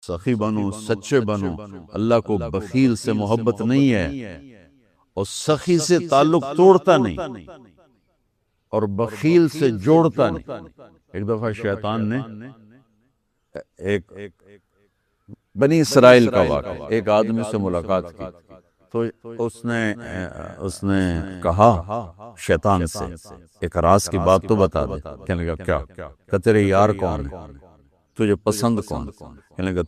سخی بنو، سچے بنو۔ اللہ کو بخیل سے محبت نہیں ہے اور سخی سے تعلق توڑتا نہیں اور بخیل سے جوڑتا نہیں۔ ایک دفعہ شیطان نے ایک بنی اسرائیل کا واقعہ، ایک آدمی سے ملاقات کی تو اس نے کہا شیطان سے ایک راز کی بات تو بتا دے۔ کہنے لگا کیا؟ کہ تیرے یار کون ہے، تجھے پسند کون؟ کہنے لگا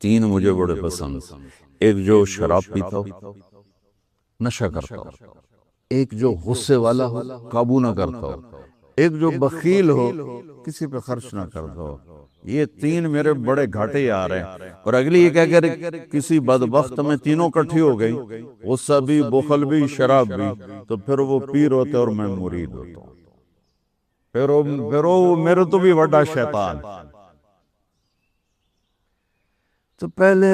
تین مجھے بڑے پسند، ایک جو شراب پیتا ہو، نشہ کرتا ہو، ایک جو غصے والا ہو، قابو نہ کرتا ہو، ایک جو بخیل ہو، کسی پہ خرچ نہ کرتا ہو۔ یہ تین میرے بڑے گھاٹے یار ہیں۔ اور اگلی یہ کہ اگر کسی بدبخت میں تینوں کٹھی ہو گئی، غصہ بھی، بخل بھی، شراب بھی، تو پھر وہ پیر ہوتے اور میں مرید ہوتا ہوں، پھر وہ میرے تو بھی بڑا شیطان۔ تو پہلے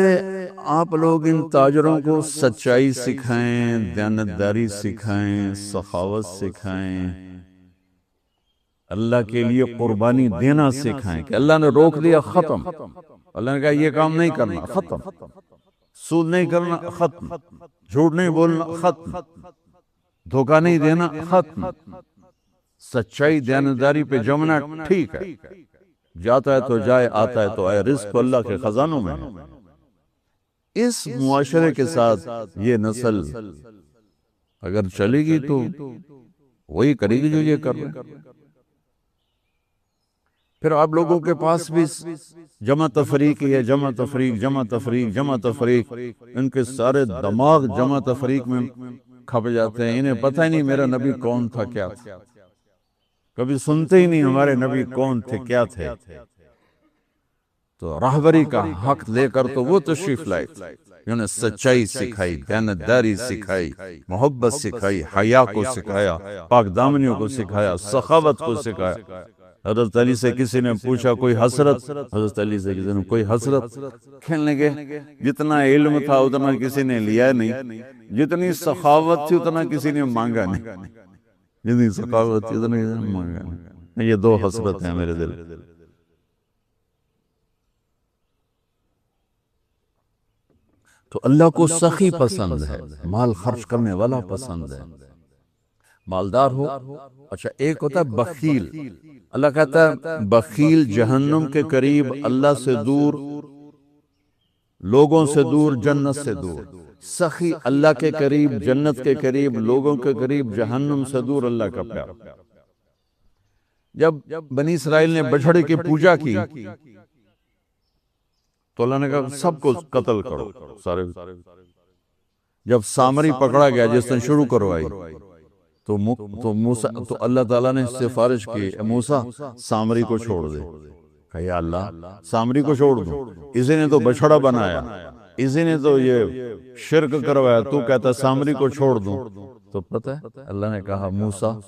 آپ لوگ ان تاجروں کو سچائی سکھائیں، دیانتداری سکھائیں، سخاوت سکھائیں، اللہ کے لیے قربانی دینا سکھائیں کہ اللہ نے روک دیا، ختم۔ اللہ نے کہا یہ کام نہیں کرنا، ختم۔ سود نہیں کرنا، ختم۔ جھوٹ نہیں بولنا، ختم۔ دھوکہ نہیں دینا، ختم۔ سچائی دیانتداری پہ جمنا ٹھیک ہے، جاتا ہے تو جائے، آتا ہے تو آئے، رزق اللہ کے خزانوں میں ہے۔ اس معاشرے کے ساتھ یہ نسل اگر چلے گی تو وہی کرے گی جو یہ کر رہے ہیں۔ پھر آپ لوگوں کے پاس بھی جمع تفریق ہے، جمع تفریق، جمع تفریق، جمع تفریق۔ ان کے سارے دماغ جمع تفریق میں کھپ جاتے ہیں، انہیں پتہ ہی نہیں میرا نبی کون تھا، کیا تھا۔ کبھی سنتے ہی نہیں ہمارے نبی کون تھے، کیا تھے۔ تو راہبری کا حق لے کر تو وہ تشریف لائے، انہوں نے سچائی سکھائی، دیانتداری سکھائی، محبت سکھائی، حیا کو سکھایا، پاک دامنیوں کو سکھایا، سخاوت کو سکھایا۔ حضرت علی سے کسی نے پوچھا کوئی حسرت، حضرت علی سے کسی نے کوئی حسرت، کہنے لگے جتنا علم تھا اتنا کسی نے لیا نہیں، جتنی سخاوت تھی اتنا کسی نے مانگا نہیں، جتنی سخاوت تھی اتنا کسی نے مانگا نہیں۔ یہ دو حسرت ہیں میرے دل۔ تو اللہ کو سخی پسند ہے، مال خرچ کرنے والا پسند ہے، مالدار ہو۔ اچھا ایک ہوتا ہے بخیل، اللہ کہتا ہے بخیل جہنم کے قریب، اللہ سے دور، لوگوں سے دور، جنت سے دور۔ سخی اللہ کے قریب، جنت کے قریب، لوگوں کے قریب، جہنم سے دور، اللہ کا پیار۔ جب بنی اسرائیل نے بچھڑے کی پوجا کی تو اللہ نے کہا سب کو قتل کرو، سارے۔ جب سامری پکڑا گیا جس نے شروع کروائی تو اللہ تعالیٰ نے سفارش کی، موسیٰ سامری کو چھوڑ دے۔ کہا یا اللہ سامری کو چھوڑ دوں، اسی نے تو بچھڑا بنایا، اسی نے تو یہ شرک کروایا، تو کہتا سامری کو چھوڑ دوں۔ تو پتہ ہے اللہ نے کہا موسیٰ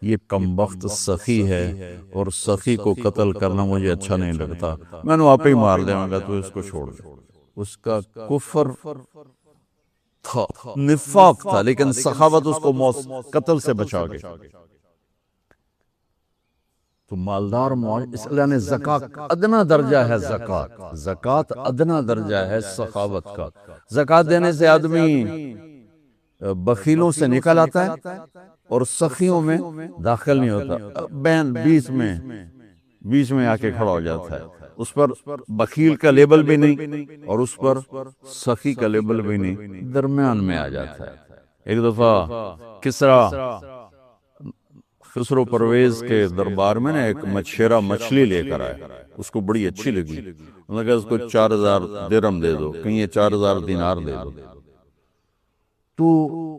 یہ کمبخت سخی ہے اور سخی کو قتل کرنا مجھے اچھا نہیں لگتا، میں نے آپ ہی مار دوں گا، تو اس کو چھوڑ دے۔ اس کا کفر تھا، نفاق تھا، لیکن سخاوت اس کو قتل سے بچا گئی۔ تو مالدار اس اللہ نے زکوٰۃ ادنا درجہ ہے، زکوٰۃ ادنا درجہ ہے سخاوت کا۔ زکوٰۃ دینے سے آدمی بخیلوں سے نکل آتا ہے اور سخیوں میں داخل نہیں ہوتا، بین بیچ میں آ کے کھڑا ہو جاتا ہے۔ اس پر بخیل کا لیبل بھی نہیں اور اس پر سخی کا لیبل بھی نہیں، درمیان میں آ جاتا ہے۔ ایک دفعہ خسرو پرویز کے دربار میں نے ایک مچھیرا مچھلی لے کر آیا، اس کو بڑی اچھی لگی، انہوں نے کہا اس کو 4000 درہم دے دو، کہیں یہ 4000 دینار دے دو۔ تو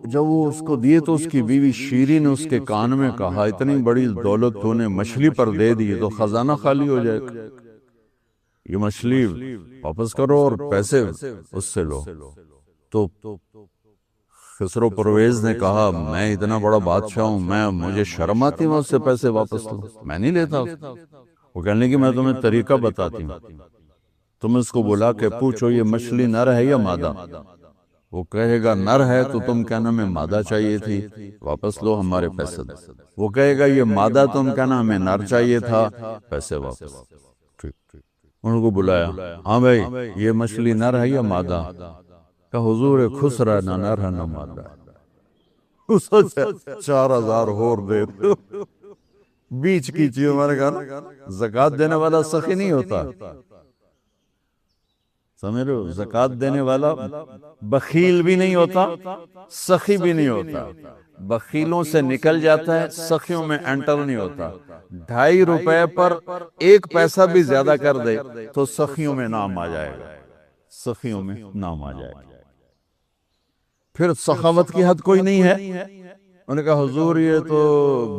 جب وہ اس کو دیے تو اس کی بیوی شیری نے اس کے کان میں کہا اتنی بڑی دولت تو نے مچھلی پر دے دی تو خزانہ خالی ہو جائے گا، یہ مچھلی واپس کرو اور پیسے اس سے لو۔ تو خسرو پرویز نے کہا میں اتنا بڑا بادشاہ ہوں، مجھے شرم آتی میں اس سے پیسے واپس لوں، میں نہیں لیتا۔ وہ کہنے لگی میں تمہیں طریقہ بتاتی ہوں، تم اس کو بلا کے پوچھو یہ مچھلی نر ہے یا مادہ، وہ کہے گا نر ہے تو تم کہنا ہمیں مادہ چاہیے تھی، واپس لو ہمارے پیسے دو۔ وہ کہے گا یہ مادہ، تم کہنا ہمیں نر چاہیے تھا، پیسے واپس۔ ان کو بلایا، ہاں بھائی یہ مچھلی نر ہے یا مادہ؟ کہ حضور خسرا نہ نر ہے نہ مادہ۔ 4000 ہور دے بیچ کی چیز ہمارے کہا زکات دینے والا سخی نہیں ہوتا، سمجھ رہے ہو؟ زکات دینے والا بخیل بھی نہیں ہوتا، سخی بھی نہیں ہوتا، بخیلوں سے نکل جاتا ہے، سخیوں میں انٹر نہیں ہوتا۔ 2.5 روپے پر 1 پیسہ بھی زیادہ کر دے تو سخیوں میں نام آ جائے گا، سخیوں میں نام آ جائے گا۔ پھر سخاوت کی حد کوئی نہیں ہے۔ انہوں نے کہا حضور یہ تو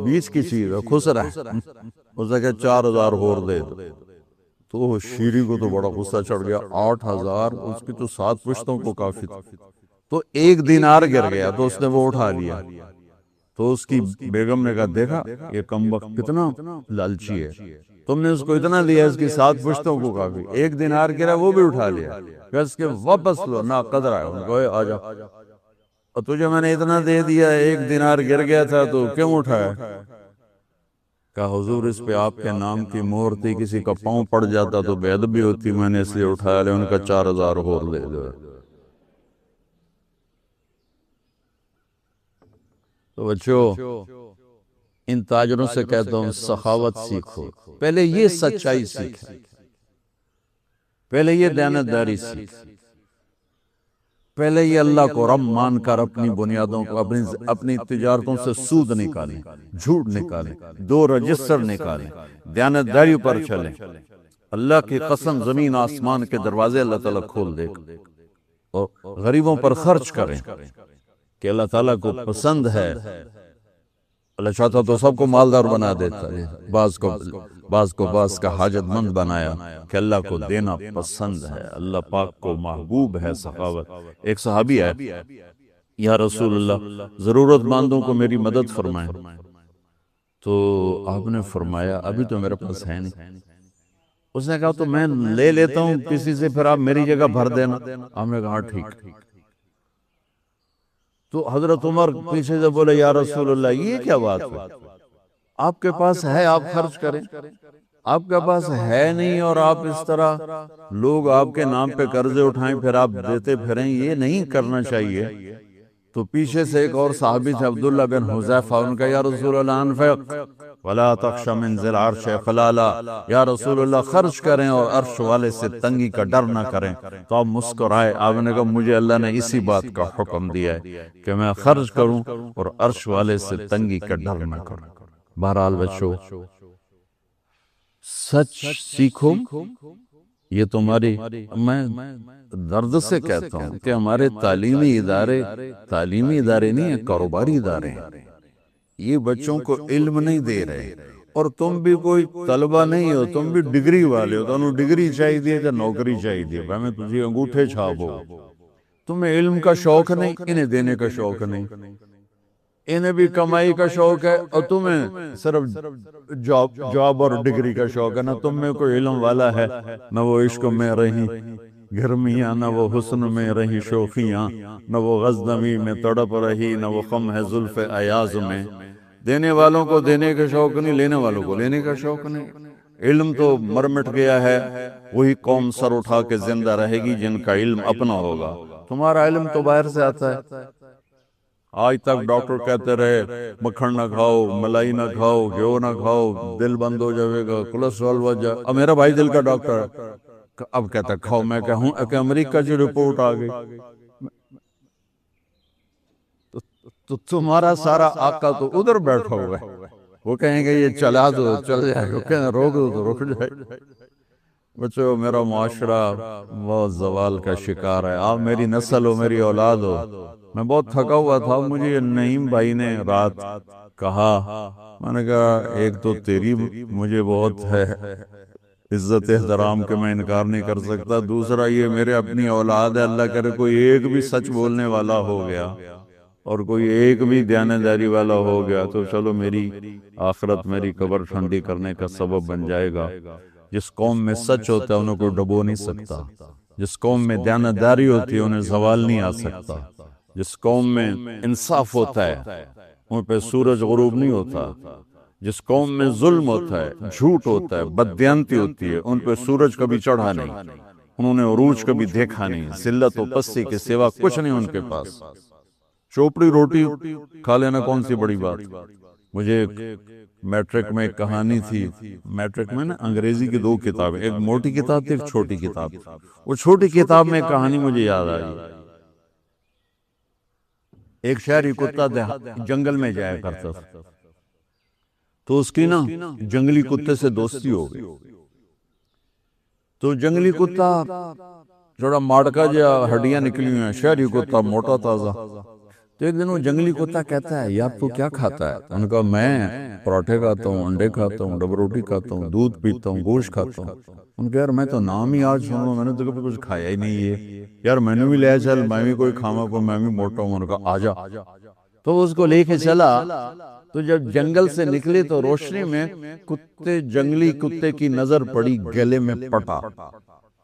بیچ کی چیز ہے، خسرا ہے۔ اس نے کہا 4000 اور دے دو۔ تو شیری کو تو بڑا غصہ چڑھ گیا، 8000 اس کی تو 7 پشتوں کو کافی تھا۔ تو 1 دینار گر گیا تو اس نے وہ اٹھا لیا۔ تو اس کی بیگم نے کہا دیکھا یہ کم وقت کتنا لالچی ہے، تم نے اس کو اتنا دیا، اس کی 7 پشتوں کو کافی، 1 دینار گرا وہ بھی اٹھا لیا، کہ اس کے واپس لو نہ قدر آئے۔ ان کو آ جا، اور تجھے میں نے اتنا دے دیا، 1 دینار گر گیا تھا تو کیوں اٹھایا؟ کہا حضور اس پہ آپ کے نام کی مہر تھی، کسی کا پاؤں پڑ جاتا تو بے ادبی ہوتی، میں نے اس لیے اٹھایا لے۔ ان کا 4000 اور دے دو۔ تو بچوں ان تاجروں سے کہتا ہوں سخاوت سیکھو، پہلے یہ سچائی سیکھیں، پہلے یہ دیانتداری سیکھ، پہلے یہ اللہ کو رب مان کر اپنی بنیادوں کو، اپنی تجارتوں سے سود نکالیں، جھوٹ نکالیں، 2 رجسٹر نکالیں، دیانتداری پر چلیں۔ اللہ کی قسم زمین آسمان کے دروازے اللہ تعالیٰ کھول دے گا، اور غریبوں پر خرچ کریں کہ اللہ تعالیٰ کو پسند ہے۔ اللہ چاہتا تو سب کو مالدار بنا دیتا ہے، بعض کا حاجت مند بنایا کہ اللہ کو دینا پسند ہے، اللہ پاک کو محبوب ہے سخاوت۔ ایک صحابی ہے، یا رسول اللہ ضرورت مندوں کو میری مدد فرمائیں، تو آپ نے فرمایا ابھی تو میرے پاس ہے نہیں۔ اس نے کہا تو میں لے لیتا ہوں کسی سے، پھر آپ میری جگہ بھر دینا۔ آپ نے کہا ٹھیک۔ تو حضرت عمر پیچھے سے بولے یا رسول اللہ یہ کیا بات ہے، آپ کے پاس ہے آپ خرچ کریں، آپ کے پاس ہے نہیں اور آپ اس طرح لوگ آپ کے نام پہ قرضے اٹھائیں پھر آپ دیتے پھریں، یہ نہیں کرنا چاہیے۔ تو پیچھے سے ایک اور صحابی تھے عبداللہ بن حذیفہ، ان کا یا رسول اللہ انفق ولا تخش من ذی العرش فلالا، یا رسول اللہ خرچ کریں اور عرش والے سے تنگی کا ڈر نہ کریں۔ تو آپ مسکرائے، آپ نے کہا مجھے اللہ نے اسی بات کا حکم دیا ہے کہ میں خرچ کروں اور عرش والے سے تنگی کا ڈر نہ کروں۔ بہرحال بچوں سچ سیکھو، یہ تمہاری، میں درد سے کہتا ہوں کہ ہمارے تعلیمی ادارے نہیں ہیں، کاروباری ادارے ہیں۔ یہ بچوں کو علم نہیں دے رہے، اور تم بھی کوئی طلبہ نہیں ہو، تم بھی ڈگری والے ہو، تمہیں ڈگری چاہیے یا نوکری چاہیے، میں تجھے انگوٹھے چھاپ ہو۔ تمہیں علم کا شوق نہیں، انہیں دینے کا شوق نہیں، انہیں بھی کمائی کا شوق ہے اور تمہیں صرف جاب اور ڈگری کا شوق ہے۔ نہ تم میں کوئی علم والا ہے، نہ وہ عشق میں رہی گرمیاں، نہ وہ حسن میں رہی شوخیاں، نہ وہ غزنوی میں تڑپ رہی، نہ وہ خم ہے زلف ایاز میں۔ دینے والوں کو دینے کا شوق نہیں، لینے والوں کو لینے کا شوق نہیں۔ علم تو مر مٹ گیا ہے، وہی قوم سر اٹھا کے زندہ رہے گی جن کا علم اپنا ہوگا۔ تمہارا علم تو باہر سے آتا ہے۔ آج تک ڈاکٹر کہتے رہے مکھن نہ کھاؤ، ملائی نہ کھاؤ، گھیو نہ کھاؤ، دل بند ہو جائے گا، کولیسٹرول بڑھ جائے۔ اب میرا بھائی دل کا ڈاکٹر ہے، اب کہتا کھاؤ، میں کہوں کہ امریکہ کی رپورٹ آ گئی۔ تو تمہارا سارا آقا تو ادھر بیٹھا ہوا ہے، وہ کہیں گے یہ چلا دو چل جائے گا، کہیں روک دو تو رک جائے گا۔ بچوں میرا معاشرہ بہت زوال کا شکار ہے، آپ میری نسل ہو، میری اولاد ہو۔ میں بہت تھکا ہوا تھا، مجھے نعیم بھائی نے رات کہا، میں نے کہا ایک تو تیری مجھے بہت ہے عزت احترام کہ میں انکار نہیں کر سکتا، دوسرا یہ میرے اپنی اولاد ہے، اللہ کرے کوئی ایک بھی سچ بولنے والا ہو گیا اور کوئی ایک بھی دیانتداری والا ہو گیا تو چلو میری آخرت، میری قبر ٹھنڈی کرنے کا سبب بن جائے گا۔ جس قوم میں سچ ہوتا ہے انہیں کوئی ڈبو نہیں سکتا، جس قوم میں دیانتداری ہوتی ہے انہیں زوال نہیں آ سکتا، جس قوم میں انصاف ہوتا ہے ان پہ سورج غروب نہیں ہوتا، جس قوم میں ظلم ہوتا ہے، جھوٹ ہوتا ہے، بددیانتی ہوتی ہے، ان پہ سورج کبھی چڑھا نہیں، انہوں نے عروج کبھی دیکھا نہیں، ذلت و پستی کے سوا کچھ نہیں ان کے پاس، چوپڑی روٹی کھا لینا کون سی بڑی بات۔ مجھے میٹرک میں ایک کہانی تھی، میٹرک میں نا انگریزی کی 2 کتابیں، ایک موٹی کتاب تھی، ایک چھوٹی کتاب، وہ چھوٹی کتاب میں ایک کہانی مجھے یاد آئی۔ ایک شہری کتا جنگل میں جایا کرتا تھا، تو اس کی نا جنگلی کتے سے دوستی ہو گئی، تو جنگلی کتا تھوڑا ماڑکا جا، ہڈیاں نکلی ہوئی ہیں، شہری کتا موٹا تازہ۔ تو ایک دن وہ جنگلی کتا کہتا ہے، یار تو کیا کھاتا ہے؟ انہوں نے کہا میں پراٹھے کھاتا ہوں، انڈے کھاتا ہوں، ڈبل روٹی کھاتا ہوں، دودھ پیتا ہوں، گوشت کھاتا ہوں۔ انہوں نے کہا یار میں تو نام ہی آج سن رہا ہوں، میں نے تو کبھی کچھ کھایا ہی نہیں ہے، یار میں نے بھی لے چل، میں بھی کوئی کھاوا کو، میں بھی موٹا ہوں۔ انہوں نے کہا آجا، تو اس کو لے کے چلا۔ تو جب جنگل سے نکلے تو روشنی میں کتے، جنگلی کتے کی نظر پڑی گلے میں پٹا،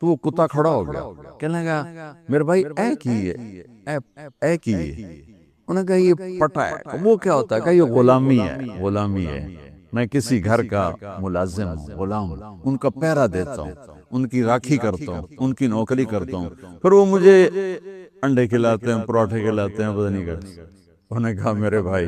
تو وہ کتا کھڑا ہو گیا، کہنے لگا میرے بھائی اے کی ہے، اے کی ہے۔ انہوں نے کہا یہ پٹا ہے۔ وہ کیا ہوتا ہے؟ کہ یہ غلامی ہے، غلامی ہے، میں کسی گھر کا ملازم ہوں، غلام ہوں، ان کا پہرا دیتا ہوں، ان کی راکھی کرتا ہوں، ان کی نوکری کرتا ہوں، پھر وہ مجھے انڈے کھلاتے ہیں، پراٹھے کھلاتے ہیں، پتہ نہیں کرتے۔ انہوں نے کہا میرے بھائی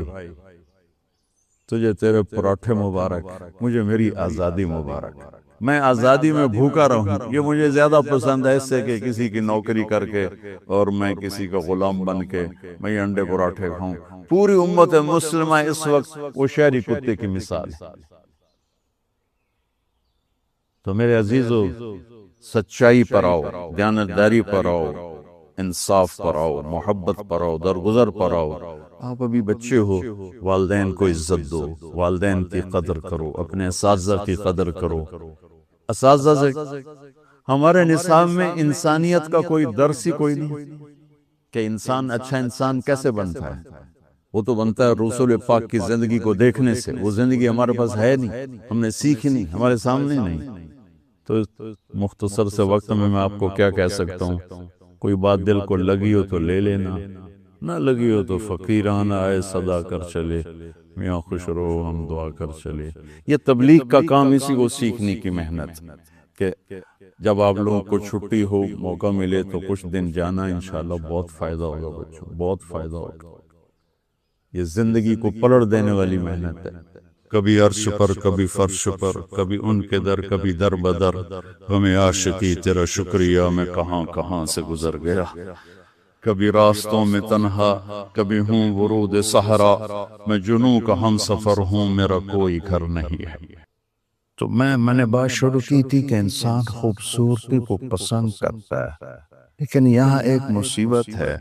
تجھے تیرے پراٹھے مبارک، مجھے میری آزادی مبارک، میں آزادی میں بھوکا رہوں، یہ مجھے زیادہ پسند ہے اس سے کہ کسی کی نوکری کر کے اور میں کسی کا غلام بن کے میں یہ انڈے پراٹھے کھاؤں۔ پوری امت مسلمہ اس وقت وہ شہری کتے کی مثال ہے۔ تو میرے عزیزو، سچائی پر آؤ، دیانتداری پر آؤ، انصاف پر آؤ، محبت پر آؤ، درگزر پر آؤ۔ آپ ابھی بچے ہو، والدین کو عزت دو، والدین کی قدر کرو، اپنے اساتذہ کی قدر کرو۔ اساتذہ سے ہمارے نصاب میں انسانیت کا کوئی درس ہی کوئی نہیں کہ انسان، اچھا انسان کیسے بنتا ہے؟ وہ تو بنتا ہے رسول پاک کی زندگی کو دیکھنے سے، وہ زندگی ہمارے پاس ہے نہیں، ہم نے سیکھی نہیں، ہمارے سامنے نہیں۔ تو مختصر سے وقت میں آپ کو کیا کہہ سکتا ہوں، کوئی بات دل کو لگی ہو تو لے لینا، نہ لگی ہو تو فقیرانہ آئے صدا کر چلے، میاں خوش رہو ہم دعا کر چلے۔ یہ تبلیغ کا کام اسی کو سیکھنے کی محنت کہ جب آپ لوگوں کو چھٹی ہو، موقع ملے تو کچھ دن جانا، انشاءاللہ بہت فائدہ ہوگا بچوں، بہت فائدہ ہوگا۔ یہ زندگی کو پلٹ دینے والی محنت ہے، کبھی عرش پر، کبھی فرش پر، کبھی ان کے در، کبھی در بدر، ہمیں عاشقی تیرا شکریہ میں کہاں کہاں سے گزر گیا، کبھی راستوں میں تنہا، کبھی ہوں ورود صحرا، میں جنوں کا ہم سفر ہوں، میرا کوئی گھر نہیں ہے۔ تو میں نے بات شروع کی تھی کہ انسان خوبصورتی کو پسند کرتا ہے، لیکن یہاں ایک مصیبت ہے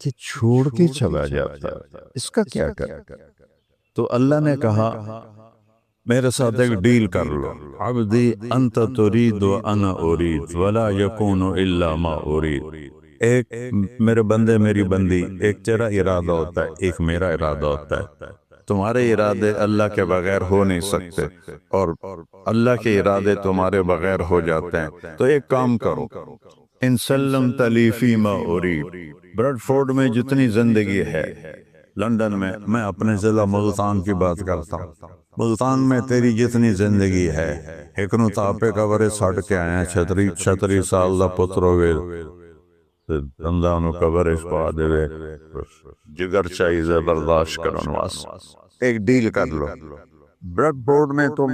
کہ چھوڑ کے چلا جاتا ہے، اس کا کیا کرے؟ تو اللہ نے کہا میرے ساتھ ایک ڈیل کر لو، عبدی انت ترید و انا ارید ولا یکون الا ما ارید۔ ایک میرے بندے، میری بندی، ایک تیرا ارادہ ہوتا ہے، ایک میرا ارادہ ہوتا ہے۔ تمہارے ارادے اللہ کے بغیر ہو نہیں سکتے اور اللہ کے ارادے تمہارے بغیر ہو جاتے ہیں۔ تو ایک کام کرو، ان سلمت لی فیما ارید، بریڈ فورڈ میں جتنی زندگی ہے، لندن میں اپنے ضلع ملتان کی بات کرتا ہوں، ملتان میں تیری جتنی زندگی ہے، ایکنو تاپے کورے ساڑھ کے آئے ہیں، چھتری سال دا پترو گے دندانو کورش پا دے وے، جگر چاہیے برداشت کرن واس۔ ایک ڈیل کر لو، بریڈ بورڈ میں تم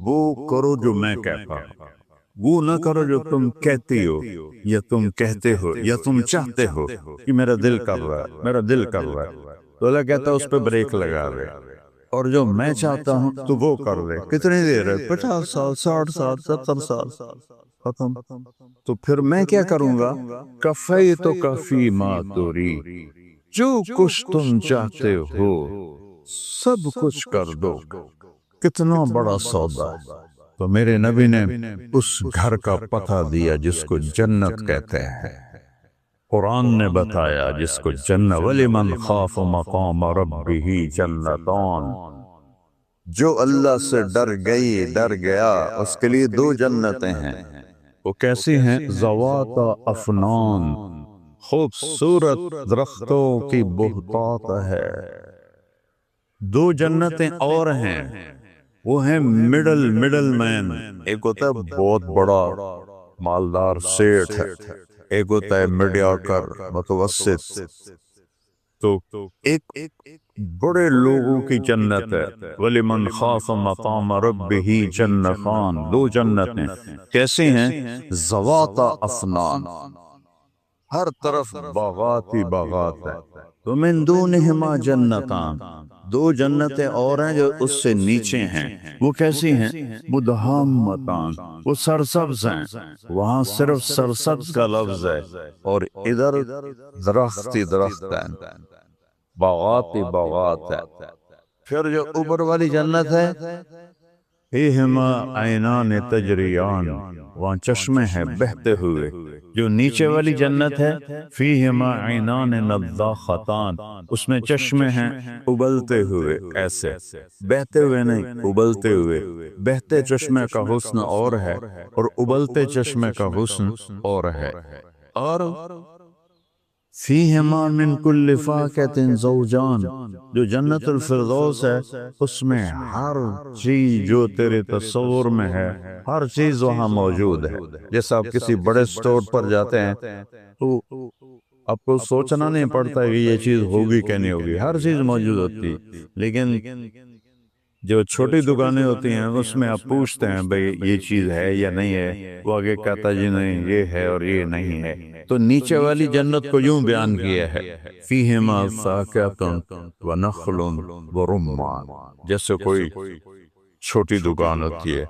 وہ کرو جو میں کہتا ہوں، وہ نہ کرو جو تم کہتی ہو یا تم کہتے ہو یا تم چاہتے ہو کہ میرا دل کر رہا ہے، میرا دل کر رہا ہے، تو اللہ کہتا ہے اس پہ بریک لگا دے، اور جو میں چاہتا ہوں تو وہ کر دے۔ کتنی دیر ہے؟ 50 سال، 60 سال، 70 سال، ختم۔ تو پھر میں کیا کروں گا؟ کفیت کفی ما ترید، جو کچھ تم چاہتے ہو سب کچھ کر دو۔ کتنا بڑا سودا۔ تو میرے نبی نے اس گھر کا پتہ دیا جس کو جنت کہتے ہیں، قرآن نے بتایا جس کو جنت، وَلِمَنْ خَافَ مَقَامَ رَبِّهِ جَنَّتَانِ، جو اللہ سے ڈر گیا اس کے لیے 2 جنتیں ہیں۔ وہ کیسی ہیں؟ ذوات افنان، خوبصورت درختوں کی بہتات ہے، دو جنتیں اور ہیں، وہ ہیں مڈل مین، ایک ہوتا ہے بہت بڑا مالدار سیٹھ ہے، ایک ہوتا ہے میڈیاکر متوسط۔ تو ایک بڑے لوگوں کی جنت ہے، وَلِمَنْ خَافَ مَقَامَ رَبِّهِ جَنَّتَانِ، دو جنتیں کیسے ہیں؟ ذوات افنان، ہر طرف باغات ہی باغات ہے۔ تو من دونہما جنتان، دو جنتیں اور ہیں جو اس سے نیچے ہیں، وہ کیسی ہیں؟ مدہامتان، وہ سرسبز ہیں، وہاں صرف سرسبز کا لفظ ہے، اور ادھر درخت ہی درخت ہیں، باغات ہی باغات ہے۔ پھر جو اوپر والی جنت ہے، فیہما عینان تجریان، وہاں چشمے ہیں بہتے ہوئے۔ جو نیچے والی جنت ہے، فیہما عینان نضاختان، اس میں چشمے ہیں ابلتے ہوئے، ایسے بہتے ہوئے نہیں، ابلتے ہوئے۔ بہتے چشمے کا حسن اور ہے اور ابلتے چشمے کا حسن اور ہے۔ اور فیہما من کل فاکہۃ زوجان، جو جنت الفردوس ہے اس میں ہر چیز جو تیرے تصور میں ہے، ہر چیز وہاں موجود ہے۔ جیسا آپ کسی بڑے سٹور پر جاتے ہیں تو آپ کو سوچنا نہیں پڑتا کہ یہ چیز ہوگی کہ نہیں ہوگی، ہر چیز موجود ہوتی۔ لیکن جو چھوٹی دکانیں ہوتی ہیں اس میں آپ پوچھتے ہیں بھئی یہ چیز ہے یا نہیں ہے، وہ آگے کہتا جی نہیں یہ ہے اور یہ نہیں ہے۔ تو نیچے والی جنت کو یوں بیان کیا ہے، فیہما فاکہۃ ونخل ورمان، جیسے کوئی چھوٹی دکان ہوتی ہے۔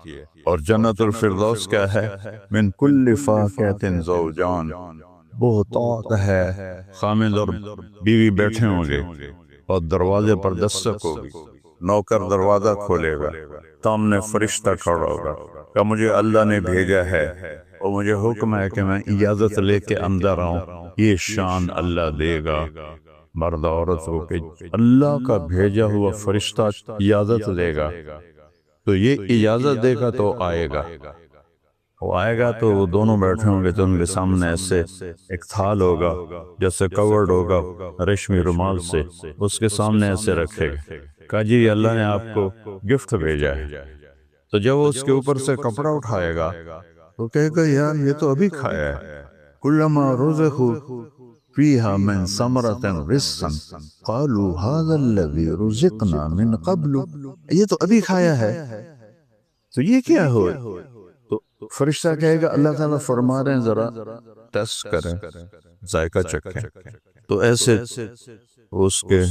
اور جنت الفردوس کیا ہے؟ من کل فاکہۃ زوجان، بہتات ہے، خامد اور بیوی بیٹھے ہوں گے اور دروازے پر دستک ہوگی، نوکر دروازہ کھولے گا، سامنے فرشتہ کھڑا ہوگا کہ مجھے اللہ نے بھیجا ہے اور مجھے حکم ہے کہ میں اجازت لے کے اندر آؤں۔ یہ شان اللہ دے گا مرد عورت کو کہ اللہ کا بھیجا ہوا فرشتہ اجازت لے گا، تو یہ اجازت دے گا تو آئے گا۔ وہ آئے گا تو وہ دونوں بیٹھے ہوں گے تو ان کے سامنے ایسے ایک تھال ہوگا جیسے کورڈ ہوگا ریشمی رومال سے، اس کے سامنے ایسے رکھے گا، کہا جی اللہ نے آپ کو گفٹ بھیجا ہے۔ تو جب وہ اس کے اوپر سے کپڑا اٹھائے گا تو کہے گا یار یہ تو ابھی کھایا ہے۔ کلما رزقوا فیہا من ثمرۃ رزقا قالوا ھذا الذی رزقنا من قبل، یہ تو ابھی کھایا ہے، تو یہ کیا ہوا؟ تو فرشتہ کہے گا اللہ تعالیٰ فرما رہے ہیں ذرا ٹیسٹ کریں، ذائقہ چکھیں۔ تو ایسے اس کے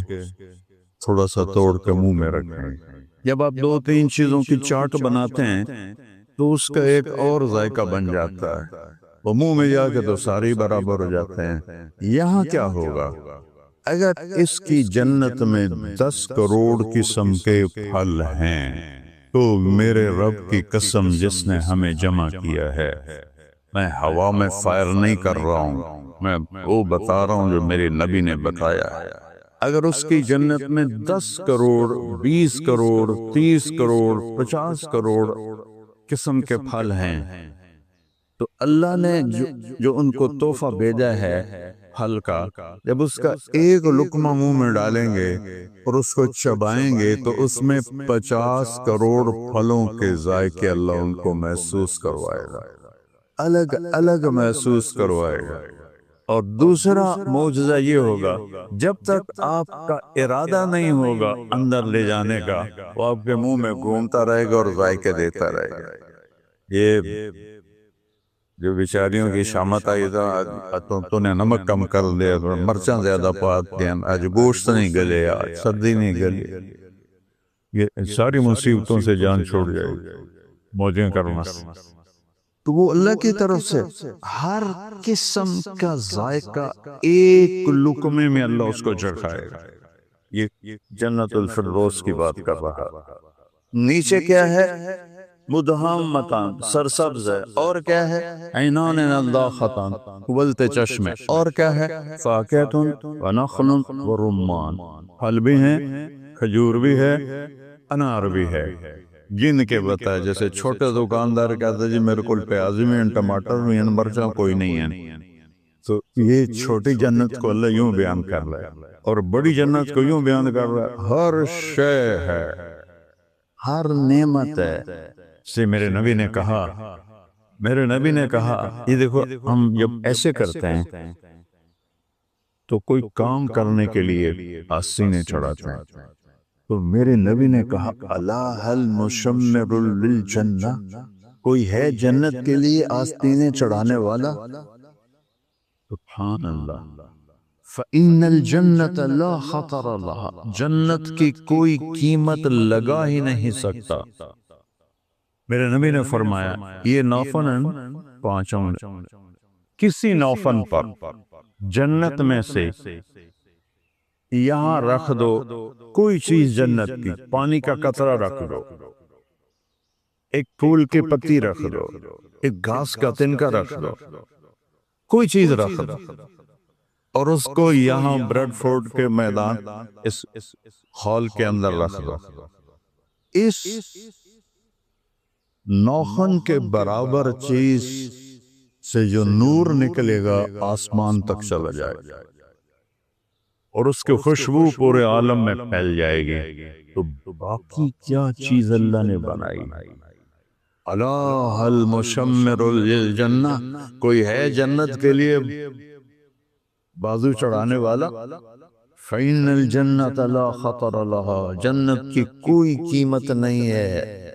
تھوڑا سا توڑ کے منہ میں رکھیں۔ جب آپ دو تین چیزوں کی چاٹ بناتے ہیں تو اس کا ایک اور ذائقہ بن جاتا ہے، وہ منہ میں جا کے تو سارے برابر ہو جاتے ہیں۔ یہاں کیا ہوگا؟ اگر اس کی جنت میں 10 کروڑ قسم کے پھل ہیں تو میرے رب کی قسم جس نے ہمیں جمع کیا ہے، میں ہوا میں فائر نہیں کر رہا ہوں، میں وہ بتا رہا ہوں جو میرے نبی نے بتایا ہے۔ اگر اس کی جنت میں 10 کروڑ 20 کروڑ 30 کروڑ 50 کروڑ قسم کے پھل ہیں تو اللہ نے جو ان کو تحفہ بھیجا ہے پھل کا، جب اس کا ایک لقمہ منہ میں ڈالیں گے اور اس کو چبائیں گے تو اس میں 50 کروڑ پھلوں کے ذائقے اللہ ان کو محسوس کروائے گا، الگ الگ محسوس کروائے گا۔ اور دوسرا معجزہ یہ ہوگا جب تک آپ کا ارادہ نہیں ہوگا اندر لے جانے کا، وہ آپ کے منہ میں گھومتا رہے گا اور ذائقے دیتا رہے گا۔ یہ جو بیچاریوں کی شامت آئی تھا تو نے نمک کم کر دیا، مرچاں زیادہ پات دیا، آج گوشت نہیں گلے، آج سردی نہیں گلی، یہ ساری مصیبتوں سے جان چھوڑ جائے گی موجیں کرنا۔ تو وہ اللہ کی طرف سے ہر قسم کا ذائقہ ایک لقمے میں اللہ اس کو چکھائے گا۔ یہ جنت الفردوس کی بات کر رہا۔ نیچے کیا ہے؟ مدہامتان، سرسبز ہے، اور کیا ہے؟ عینان نضاختان، ابلتے چشمے، اور کیا ہے؟ فاکہۃ ونخل ورمان، پھل بھی ہیں، کھجور بھی ہے، انار بھی ہے۔ گن کے بتائے، جیسے چھوٹے دکاندار کہتا ہے جی میرے کو پیاز بھی ہیں، ٹماٹر بھی ہیں، مرچاں کوئی نہیں ہے، تو یہ چھوٹی جنت کو اللہ یوں بیان کر رہا ہے اور بڑی جنت کو یوں بیان کر رہا ہے، ہر شے ہے، ہر نعمت ہے۔ سے میرے نبی نے کہا، یہ دیکھو ہم جب ایسے کرتے ہیں تو کوئی کام کرنے کے لیے آستینیں چڑھاتے ہیں، تو میرے نبی نے کہا الا هل مشمر للجنہ، کوئی ہے جنت کے لیے آستینیں چڑھانے والا؟ سبحان اللہ۔ فإن الجنت لا خطر لها، جنت کی کوئی قیمت لگا ہی نہیں سکتا۔ میرے نبی نے فرمایا یہ نوفن پانچوں کسی نوفن پر جنت میں سے یہاں رکھ دو کوئی چیز جنت کی، پانی کا قطرہ رکھ دو، ایک پھول کی پتی رکھ دو، ایک گھاس کا تنکا رکھ دو، کوئی چیز رکھ دو اور اس کو یہاں بریڈ فورڈ کے میدان اس ہال کے اندر رکھ دو، اس نوخن کے برابر چیز سے جو نور نکلے گا آسمان تک چلا جائے گا اور اس کی خوشبو پورے عالم میں پھیل جائے گی۔ تو باقی کیا چیز اللہ نے بنائی؟ الا هل مشمر للجنہ، کوئی ہے جنت کے لیے بازو چڑھانے والا؟ فإن الجنت لا خطر لها، جنت کی کوئی قیمت نہیں ہے،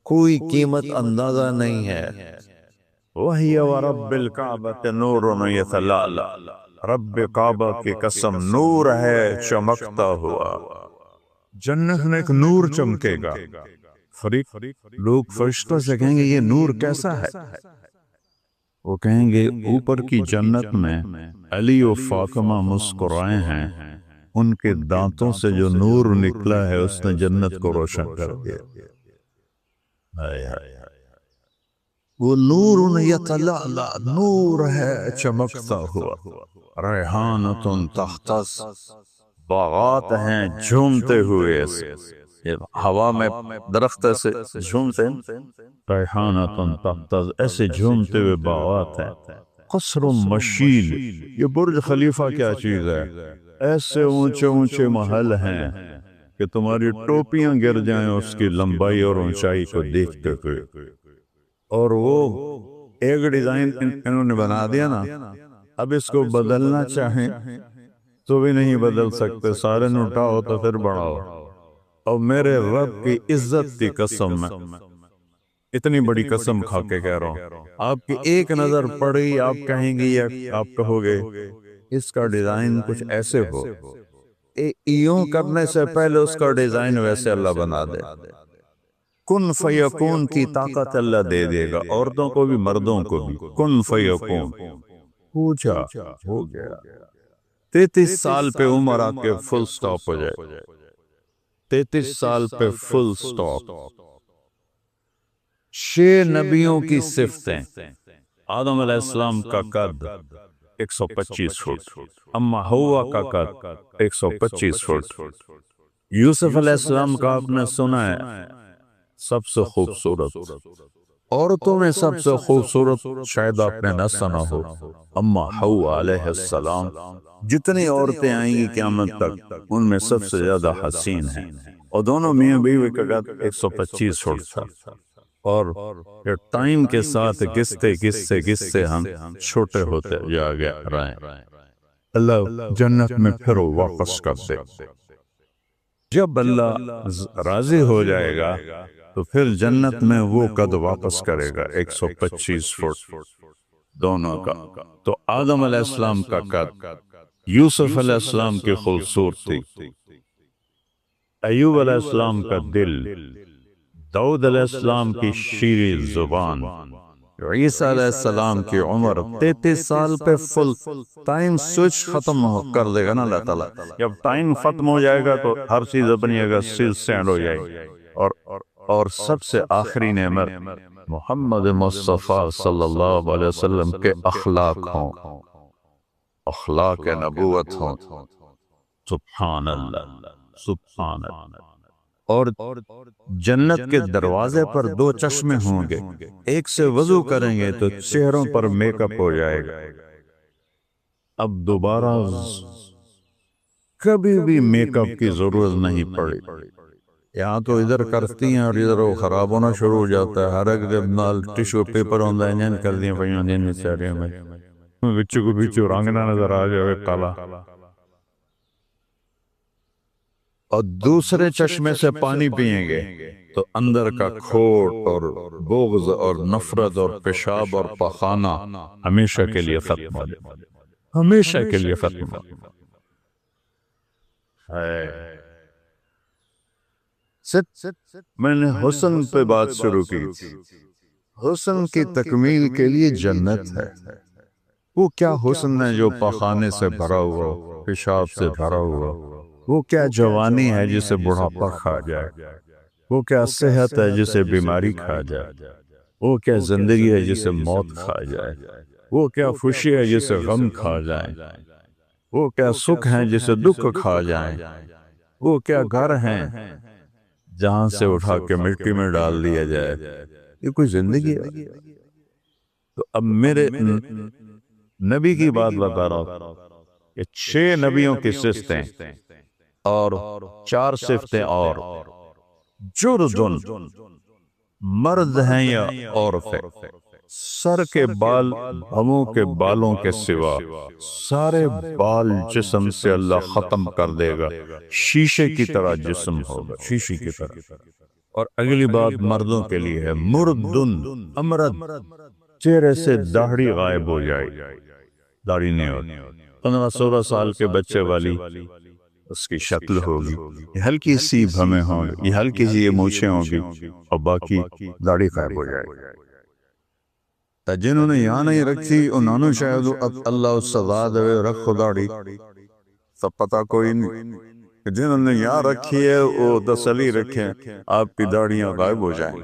کوئی قیمت اندازہ نہیں ہے۔ وَهِيَ وَرَبِّ الْكَعْبَةِ نُورٌ يَتَلَأْلَأُ، رب کعبہ کی قسم نور ہے چمکتا ہوا، جنت میں ایک نور چمکے گا۔ فریق لوگ فرشتوں سے کہیں گے یہ نور کیسا ہے؟ وہ کہیں گے اوپر کی جنت میں علی و فاطمہ مسکرائے ہیں، ان کے دانتوں سے جو نور نکلا ہے اس نے جنت کو روشن کر دیا۔ وہ نور یتلألأ، نور ہے چمکتا ہوا، ریحانۃ تہتز، باغات ہیں جھومتے ہوئے، ہوا میں درخت سے جھومتے ہیں، ریحانۃ تہتز، ایسے جھومتے ہوئے باغات ہیں۔ قصر مشید، یہ برج خلیفہ کیا چیز ہے؟ ایسے اونچے اونچے محل ہیں کہ تمہاری ٹوپیاں گر جائیں اس کی لمبائی اور اونچائی کو دیکھتے ہوئے۔ اور وہ ایک ڈیزائن انہوں نے بنا دیا نا، اب اس کو بدلنا چاہیں تو بھی نہیں بدل سکتے، سارے نٹاؤ تو پھر بڑھاؤ۔ اور میرے رب کی عزت کی قسم میں اتنی بڑی قسم کھا کے کہہ رہا ہوں، آپ کی ایک نظر پڑی آپ کہیں گے یا آپ کہو گے اس کا ڈیزائن کچھ ایسے ہو، یوں کرنے سے پہلے اس کا ڈیزائن ویسے اللہ بنا دے۔ کن فیکون کی طاقت اللہ دے دے گا، عورتوں کو بھی مردوں کو بھی، کن فیکون، پوچھا ہو گیا۔ 33 سال پہ عمر آپ کے فل سٹاپ ہو جائے، 33 سال پہ فل سٹاپ۔ 6 نبیوں کی صفتیں، آدم علیہ السلام کا قد 125 فٹ، اما ہوا کا قد 125 فٹ، یوسف علیہ السلام کا آپ نے سنا ہے سب سے خوبصورت، عورتوں میں سب سے خوبصورت شاید آپ نے نہ سنا ہو، اما حوا علیہ السلام۔ جتنی عورتیں آئیں گی قیامت تک ان میں سب سے زیادہ حسین ہیں، اور دونوں میاں بیوی کا قد 125 فٹ تھا، اور ٹائم کے ساتھ گستے ہم چھوٹے ہوتے جا رہے ہیں۔ اللہ جنت میں پھر واپس کر دے، جب اللہ راضی ہو جائے گا تو پھر جنت میں وہ قد واپس کرے گا 125 فٹ دونوں کا۔ تو آدم علیہ السلام کا قد، یوسف علیہ السلام کی خوبصورتی، ایوب علیہ السلام کا دل، داؤد علیہ السلام کی شیریں زبان، عیسیٰ علیہ السلام کی عمر 33 سال پہ فل ٹائم سوئچ ختم کر دے گا نا اللہ تعالیٰ۔ جب ٹائم ختم ہو جائے گا تو ہر چیز اپنی جگہ سینڈ ہو جائے گی، اور سب سے آخری نعمت محمد مصطفیٰ صلی اللہ علیہ وسلم کے اخلاق ہوں، اخلاق نبوت ہوں۔ سبحان اللہ، سبحان اللہ۔ اور جنت کے دروازے پر 2 چشمے ہوں گے، ایک سے وضو کریں گے تو چہروں پر میک اپ ہو جائے گا، اب دوبارہ کبھی بھی میک اپ کی ضرورت نہیں پڑی. یہاں تو ادھر کرتی ہیں اور ادھر وہ خراب ہونا شروع ہو جاتا ہے. ہر ایک جب نال ٹیشو پیپر ہوتا ہے کر دیا بچوں کو بچوں رنگ نہ نظر آ جائے کالا. اور دوسرے چشمے سے پانی پئیں گے تو اندر کا کھوٹ اور بغض اور نفرت اور پیشاب اور پخانہ ہمیشہ کے لیے ختم ہو جائے. ہمیشہ کے لیے ختم ہو جائے. میں نے حسن پہ بات شروع کی تھی. حسن کی تکمیل کے لیے جنت ہے. وہ کیا حسن ہے جو پخانے سے بھرا ہوا ہو، پیشاب سے بھرا ہوا ہو؟ وہ کیا جوانی ہے جسے بڑھاپا کھا جائے؟ وہ کیا صحت ہے جسے بیماری کھا جائے؟ وہ کیا زندگی ہے جسے موت کھا جائے؟ وہ کیا خوشی ہے جسے غم کھا جائے؟ وہ کیا سکھ ہے جسے دکھ کھا جائیں؟ وہ کیا گھر ہیں جہاں سے اٹھا کے مٹی میں ڈال دیا جائے؟ یہ کوئی زندگی ہے؟ تو اب میرے نبی کی بات بتا رہا ہوں کہ 6 نبیوں کی صفتیں اور 4 صفتیں اور جردن مرد ہیں یا عورت ہے. سر کے بال بھووں کے بالوں کے سوا سارے بال جسم سے اللہ ختم کر دے گا. شیشے کی طرح جسم ہوگا، شیشے کی طرح. اور اگلی بات مردوں کے لیے ہے مردن امرد. چہرے سے داڑھی غائب ہو جائے، داڑھی نہیں ہوتی. 15-16 سال کے بچے والی اس کی شکل ہوگی. یہ ہلکی سی بھمیں ہوں گی، یہ ہلکی سی مونچھیں ہوں گی اور باقی داڑھی غائب ہو جائے گی. جنہوں نے یہاں نہیں رکھی انہوں نے شاید اللہ سزا دے رکھو داڑھی، سب پتہ کوئی نہیں. جنہوں نے یہاں رکھی ہے وہ تسلی رکھیں آپ کی داڑیاں غائب ہو جائیں.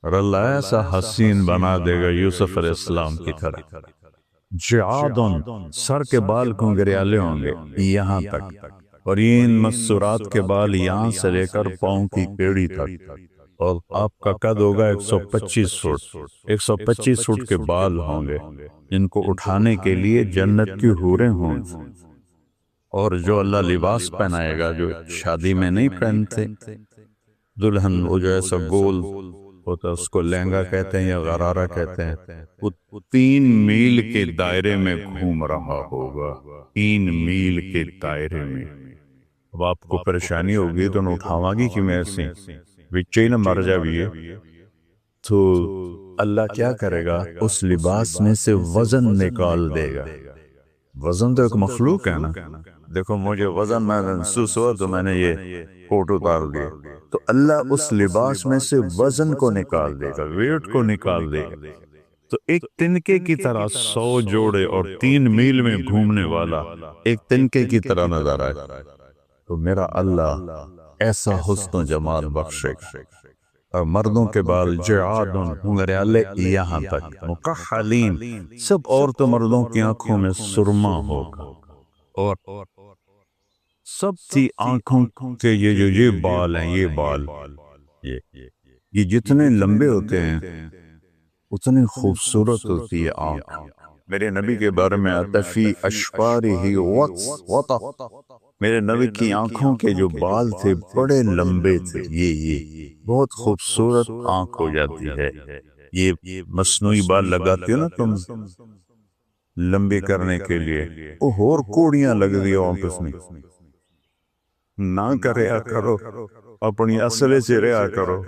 اور اللہ ایسا حسین بنا دے گا یوسف علیہ السلام کی طرح. جعادن سر کے بال کنگریالے ہوں گے یہاں تک، اور ان مسورات کے بال یہاں سے لے کر پاؤں کی پیڑی تک. اور آپ کا قد ہوگا 125 فٹ. 125 فٹ کے بال ہوں گے جن کو اٹھانے کے لیے جنت کی حوریں ہوں گی. اور جو اللہ لباس پہنائے گا جو شادی میں نہیں پہنتے دلہن، وہ جو ایسا گول ہوتا ہے اس کو لہنگا کہتے ہیں یا غرارہ کہتے ہیں. وہ 3 میل کے دائرے میں گھوم رہا ہوگا. 3 میل کے دائرے میں. اب آپ کو پریشانی ہوگی تو نہ اٹھاوا گی کہ میں ایسے بچے نہ مر جائے. تو اللہ کیا کرے گا؟ اس لباس میں سے وزن نکال دے گا. وزن تو ایک مخلوق ہے نا. دیکھو مجھے وزن میں محسوس ہوا تو میں نے یہ کوٹ اتار دیا. تو اللہ اس لباس میں سے وزن کو نکال دے گا، ویٹ کو نکال دے گا. تو ایک تنکے کی طرح 100 جوڑے اور 3 میل میں گھومنے والا ایک تنکے کی طرح نظر آئے. تو میرا اللہ ایسا حسن و جمال بخشے گا. اور مردوں کے بال جعادن گھنگریالے یہاں تک مکحلین. سب عورتوں مردوں کی آنکھوں میں سرما ہوگا. اور سب کی آنکھوں کے یہ بال ہیں، یہ بال یہ جتنے لمبے ہوتے ہیں اتنی خوبصورت ہوتی ہے آنکھ. میرے نبی کے بارے میں آتا فی اشفارہ وطا. میرے نبی کی آنکھوں کے جو بال تھے بڑے لمبے تھے. یہ بہت خوبصورت آنکھ ہو جاتی ہے. یہ مصنوعی بال لگاتی ہو نا تم لمبی کرنے کے لیے، وہ اور کوڑیاں لگ دی آنکھ میں. نہ کریا کرو، اپنی اصل سے رہا کرو.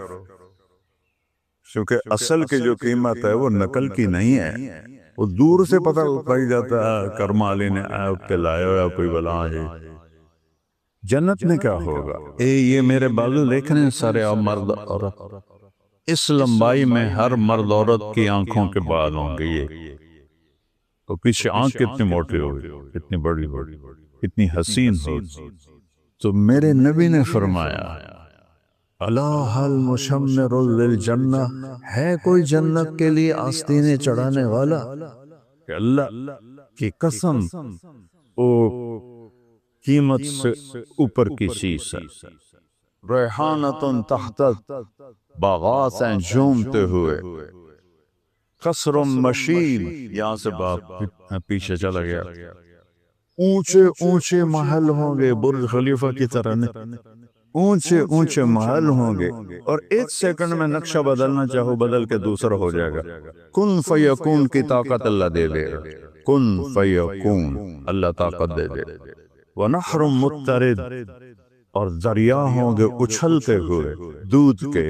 کیونکہ اصل کی جو قیمت ہے وہ نقل کی نہیں ہے. وہ دور سے پتہ پائی جاتا ہے کرمالی نے آپ کے لائے یا کوئی بلا ہے. جنت میں کیا ہوگا؟ یہ میرے بازو دیکھ رہے ہیں سارے مرد عورت. اس لمبائی میں ہر مرد عورت کی آنکھوں کے بال ہوں گے. یہ تو پیچھے آنکھ کتنی موٹی ہوگی، کتنی بڑی ہوگی، کتنی حسین ہوگی. تو میرے نبی نے فرمایا اللہ المشمر للجنہ، ہے کوئی جنت کے لیے آستینے چڑھانے والا؟ کہ اللہ کی قسم او قیمت سے اوپر کی چیز ہے. ریحانۃ تحت باغات ہیں جھومتے ہوئے. قصر مشید، یہاں سے باپ پیچھے چلا گیا، اونچے اونچے محل ہوں گے، برج خلیفہ کی طرح نہیں، اونچے اونچے محل ہوں گے، اور ایک سیکنڈ میں نقشہ بدلنا چاہو بدل کے دوسرا ہو جائے گا۔ کن فیکون کی طاقت اللہ دے دے گا، کن فیکون اللہ طاقت دے دے گا۔ ونہر مضطرد، اور دریا ہوں گے اچھلتے ہوئے، دودھ کے،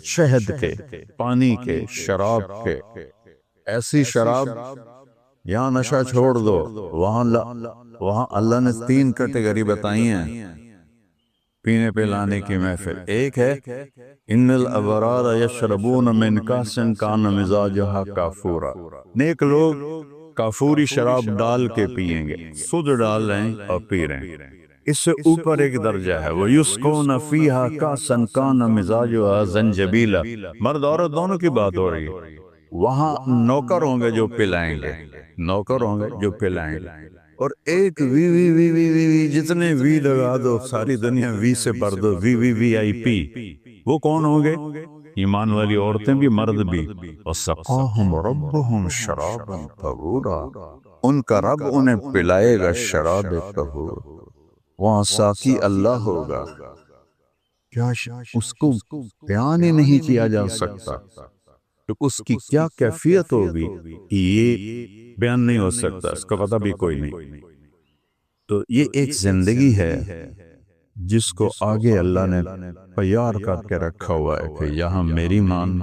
شہد کے، پانی کے، شراب کے، ایسی شراب، یہاں نشہ چھوڑ دو، وہاں اللہ نے 3 کیٹیگری بتائی ہیں پینے پہ لانے کی محفل۔ ایک ہے ان الابرار یشربون من کاس کان مزاجہا کافورا، نیک لوگ کافوری شراب ڈال کے پیئیں گے، سود ڈال رہے ہیں اور پی رہے ہیں۔ اس سے اوپر ایک درجہ ہے وَيُسْقَوْنَ فِيهَا كَأْسًا كَانَ مِزَاجُهَا زَنْجَبِيلًا، مرد عورت دونوں کی بات ہو رہی ہے۔ وہاں نوکر ہوں گے جو پلائیں گے، نوکر ہوں گے جو پلائیں گے، اور ایک وی وی وی وی وی وی، جتنے وی لگا دو ساری دنیا وی سے بھر دو، وی وی وی آئی پی، وہ کون ہوں گے؟ ایمان والی عورتیں بھی مرد بھی۔ وَسَقَاهُمْ رَبُّهُمْ شَرَابًا طَهُورًا، ان کا رب انہیں پلائے گا شراب طہور۔ وہاں ساقی اللہ ہوگا، کیا اس کو بیان ہی نہیں کیا جا سکتا کہ اس کی کیا کیفیت ہوگی، یہ بیان نہیں ہو سکتا، اس کا پتہ بھی کوئی نہیں۔ تو یہ ایک زندگی ہے جس کو آگے اللہ نے تیار کر کے رکھا ہوا ہے کہ یہاں میری مان